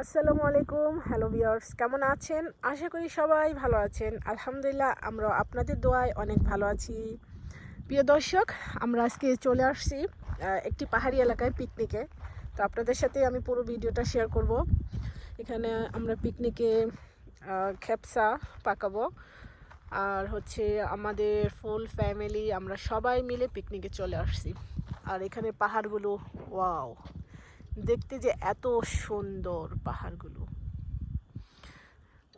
আসসালামু আলাইকুম। Hello viewers, কেমন আছেন? আশা করি সবাই ভালো আছেন। আলহামদুলিল্লাহ, আমরা আপনাদের দোয়ায় অনেক ভালো আছি। প্রিয় দর্শক, আমরা আজকে চলে আসছি একটি পাহাড়ি এলাকায় পিকনিকে। তো আপনাদের সাথে আমি পুরো ভিডিওটা শেয়ার করব। এখানে আমরা পিকনিকে খেপসা পাকাবো, আর হচ্ছে আমাদের ফুল ফ্যামিলি আমরা সবাই মিলে পিকনিকে চলে আসছি। আর এখানে পাহাড়গুলো ওয়াও, দেখতে যে এত সুন্দর পাহাড়গুলো,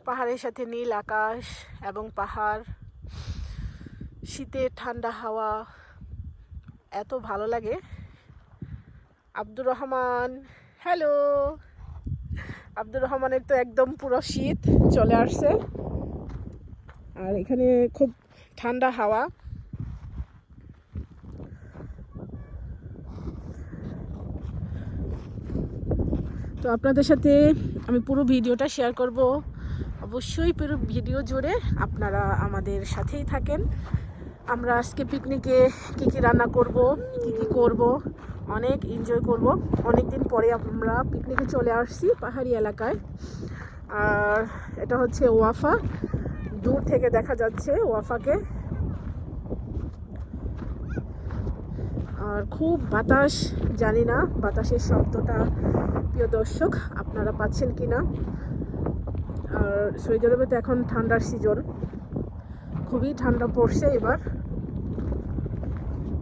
পাহাড়ের সাথে নীল আকাশ এবং পাহাড়, শীতের ঠান্ডা হাওয়া, এত ভালো লাগে। আব্দুর রহমান, হ্যালো। আব্দুর রহমানের তো একদম পুরো শীত চলে আসছে, আর এখানে খুব ঠান্ডা হাওয়া। তো আপনাদের সাথে আমি পুরো ভিডিওটা শেয়ার করব। অবশ্যই পুরো ভিডিও জুড়ে আপনারা আমাদের সাথেই থাকেন। আমরা আজকে পিকনিকে কী কী রান্না করব, কী কী করব, অনেক এনজয় করব। অনেক দিন পরে আমরা পিকনিকে চলে আসছি পাহাড়ি এলাকায়। আর এটা হচ্ছে ওয়াফা, দূর থেকে দেখা যাচ্ছে ওয়াফাকে। আর খুব বাতাস, জানি না বাতাসের শব্দটা প্রিয় দর্শক আপনারা পাচ্ছেন কি না। আর সৌদি আরবে তো এখন ঠান্ডার সিজন, খুবই ঠান্ডা পড়ছে এবার,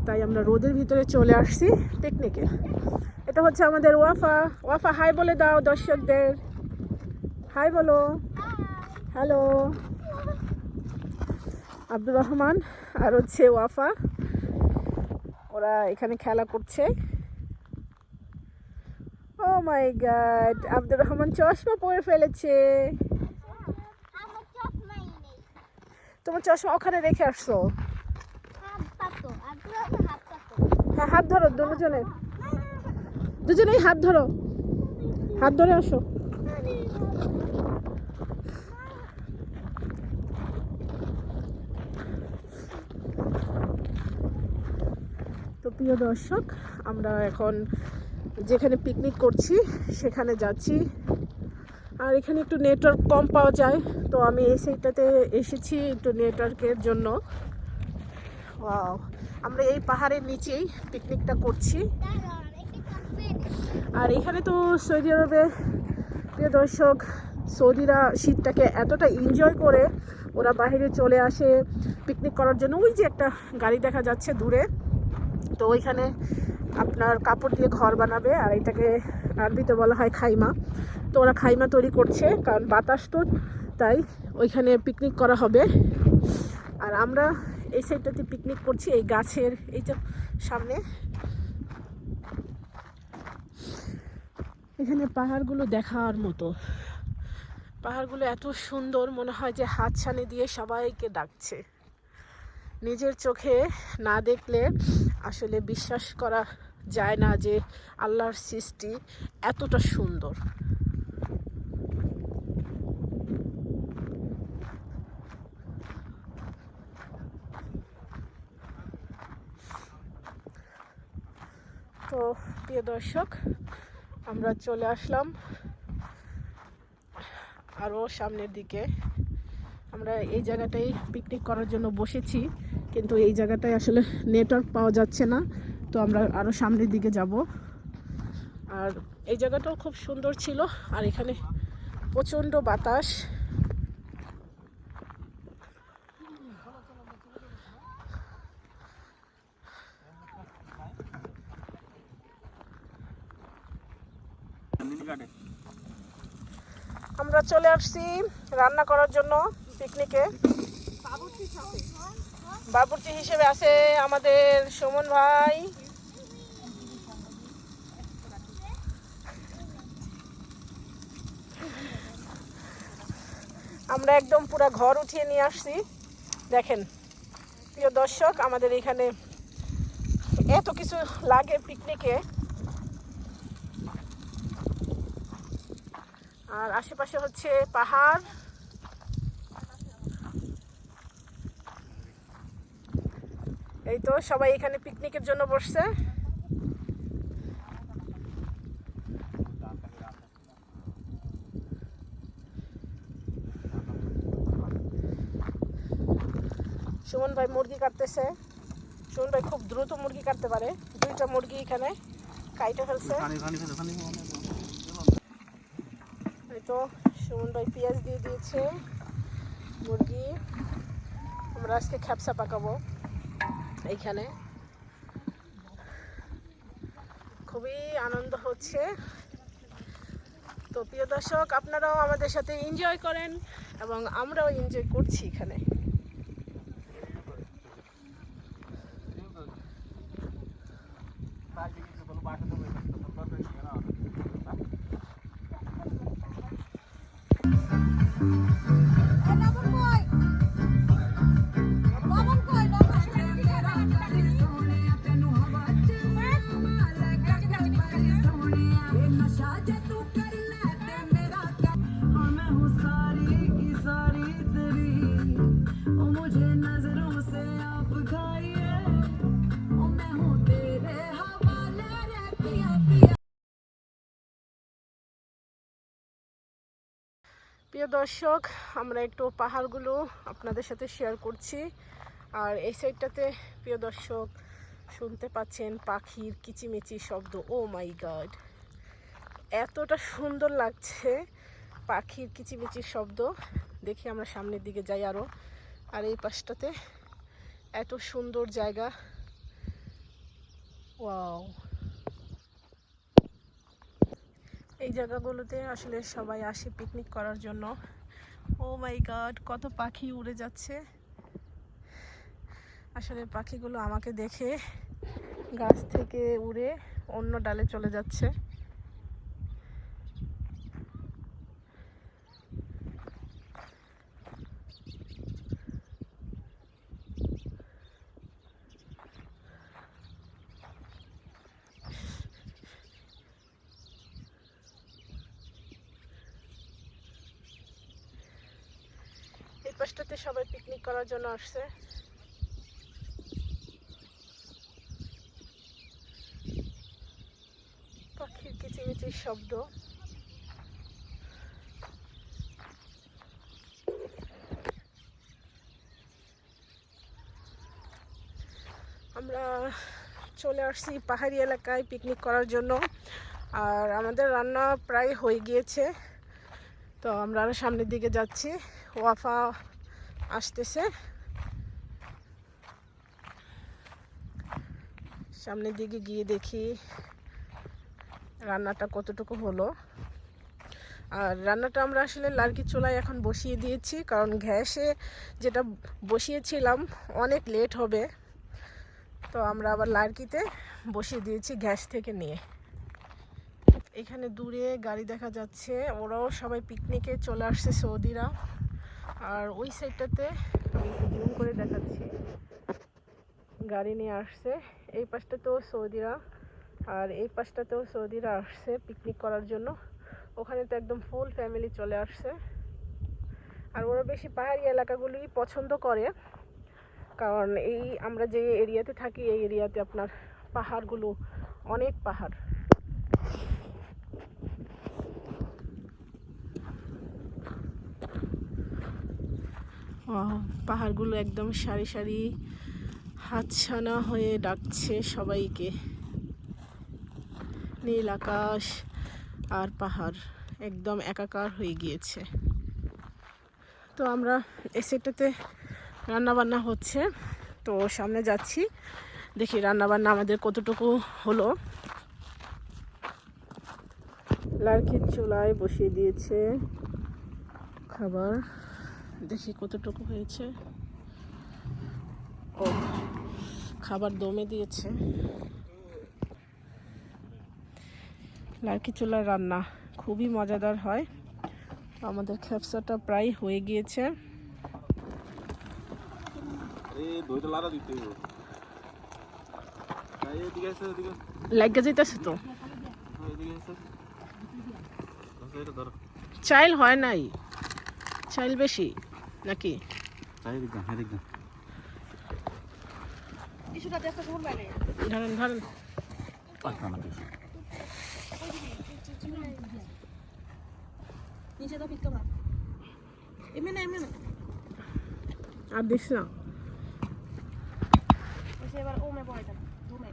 তাই আমরা রোদের ভিতরে চলে আসছি পিকনিকে। এটা হচ্ছে আমাদের ওয়াফা। ওয়াফা হাই বলে দাও দর্শকদের, হাই বলো। হ্যালো। আব্দুর রহমান আর হচ্ছে ওয়াফা, ওরা এখানে খেলা করছে। ও মাই গড, আব্দুর রহমান চশমা পরে ফেলেছে। তোমার চশমা ওখানে রেখে আসছো? হ্যাঁ, হাত ধরো দুজনেই হাত ধরো, হাত ধরে আসো। তো প্রিয় দর্শক, আমরা এখন যেখানে পিকনিক করছি সেখানে যাচ্ছি। আর এখানে একটু নেটওয়ার্ক কম পাওয়া যায়, তো আমি এই সাইডটাতে এসেছি একটু নেটওয়ার্কের জন্য। ওয়াও, আমরা এই পাহাড়ের নিচেই পিকনিকটা করছি। আর এখানে তো সৌদি আরবে প্রিয় দর্শক, সৌদিরা শীতটাকে এতটা এনজয় করে ওরা বাইরে চলে আসে পিকনিক করার জন্য। ওই যে একটা গাড়ি দেখা যাচ্ছে দূরে, তো ওইখানে আপনার কাপড় দিয়ে ঘর বানাবে, আর এটাকে আরবিতে বলা হয় খাইমা। তো ওরা খাইমা তৈরি করছে, কারণ বাতাস তো, তাই ওইখানে পিকনিক করা হবে। আর আমরা এই সাইডটাতে পিকনিক করছি এই গাছের এই যে সামনে। এখানে পাহাড়গুলো দেখার মতো, পাহাড়গুলো এত সুন্দর, মনে হয় যে হাতছানি দিয়ে সবাইকে ডাকছে। নিজের চোখে না দেখলে আসলে বিশ্বাস করা যায় না যে আল্লাহর সৃষ্টি এতটা সুন্দর। তো প্রিয় দর্শক, আমরা চলে আসলাম আরও সামনের দিকে। আমরা এই জায়গাটাই পিকনিক করার জন্য বসেছি, কিন্তু এই জায়গাটায় আসলে নেটওয়ার্ক পাওয়া যাচ্ছে না, তো আমরা আরও সামনের দিকে যাব। আর এই জায়গাটাও খুব সুন্দর ছিল, আর এখানে প্রচণ্ড বাতাস। আমরা চলে আসছি রান্না করার জন্য পিকনিকে। বাবুর্চি হিসেবে আছে আমাদের সুমন ভাই। আমরা একদম পুরো ঘর উঠিয়ে নিয়ে আসছি। দেখেন প্রিয় দর্শক, আমাদের এখানে এত কিছু লাগে পিকনিকে। আর আশেপাশে হচ্ছে পাহাড়। এই তো সবাই এখানে পিকনিকের জন্য বসছে। সুমন ভাই মুরগি কাটতেছে। সুমন ভাই খুব দ্রুত মুরগি কাটতে পারে। 2টা মুরগি এখানে কাইটে ফেলছে। এই তো সুমন ভাই পেঁয়াজ দিয়ে দিয়েছে। মুরগি আমরা আজকে খ্যাপসা পাকাবো এইখানে। খুবই আনন্দ হচ্ছে। তো প্রিয় দর্শক, আপনারাও আমাদের সাথে এনজয় করেন এবং আমরাও এনজয় করছি এখানে। প্রিয় দর্শক, আমরা একটু পাহাড়গুলো আপনাদের সাথে শেয়ার করছি। আর এই সাইডটাতে প্রিয় দর্শক শুনতে পাচ্ছেন পাখির কিচিমিচি শব্দ। ও মাই গড, এতটা সুন্দর লাগছে পাখির কিচিমিচির শব্দ। দেখি আমরা সামনের দিকে যাই আরো। আর এই পাশটাতে এত সুন্দর জায়গা। ওয়াও, এই জায়গাগুলোতে আসলে সবাই আসে পিকনিক করার জন্য। ও মাই গড, কত পাখি উড়ে যাচ্ছে। আসলে পাখিগুলো আমাকে দেখে গাছ থেকে উড়ে অন্য ডালে চলে যাচ্ছে। এই পাশটাতে সবাই পিকনিক করার জন্য আসছে। পাখির কিচিমিচির শব্দ। আমরা চলে আসছি পাহাড়ি এলাকায় পিকনিক করার জন্য। আর আমাদের রান্না প্রায় হয়ে গিয়েছে। তো আমরা আরো সামনের দিকে যাচ্ছি। ওয়াফা আসতেছে। সামনের দিকে গিয়ে দেখি রান্নাটা কতটুকু হলো। আর রান্নাটা আমরা আসলে লার্কি চুলায় এখন বসিয়ে দিয়েছি, কারণ গ্যাসে যেটা বসিয়েছিলাম অনেক লেট হবে। তো আমরা আবার লার্কিতে বসিয়ে দিয়েছি গ্যাস থেকে নিয়ে। এখানে দূরে গাড়ি দেখা যাচ্ছে, ওরাও সবাই পিকনিকে চলে আসছে সৌদিরা। আর ওই সাইডটাতে আমি জুম করে দেখাচ্ছি, গাড়ি নিয়ে আসছে। এই পাশটাতেও সৌদিরা, আর এই পাশটাতেও সৌদিরা আসছে পিকনিক করার জন্য। ওখানে তো একদম ফুল ফ্যামিলি চলে আসছে। আর ওরা বেশি পাহাড়ি এলাকাগুলোই পছন্দ করে, কারণ এই আমরা যে এরিয়াতে থাকি এই এরিয়াতে আপনার পাহাড়গুলো অনেক পাহাড়। পাহাড়গুলো একদম সারি সারি হাতছানা হয়ে ডাকছে সবাইকে। নীল আকাশ আর পাহাড় একদম একাকার হয়ে গিয়েছে। তো আমরা এই সেটটাতে রান্না বান্না হচ্ছে, তো সামনে যাচ্ছি, দেখি রান্না বান্না আমাদের কতটুকু হলো। লার্কির চুলায় বসিয়ে দিয়েছে খাবার, দেখি কতটুকু হয়েছে। ও, খাবার দমে দিয়েছে। লার্কি চুলার রান্না খুবই মজাদার হয়। আমাদের খ্যাপসাটা প্রায় হয়ে গিয়েছে। লাগা যাইতেছে তো, চাইল হয় নাই, চাইল বেশি নাকি? ধরেন ধরেন, আর দিস না, এবার ওমে বহাইতাম ধুমে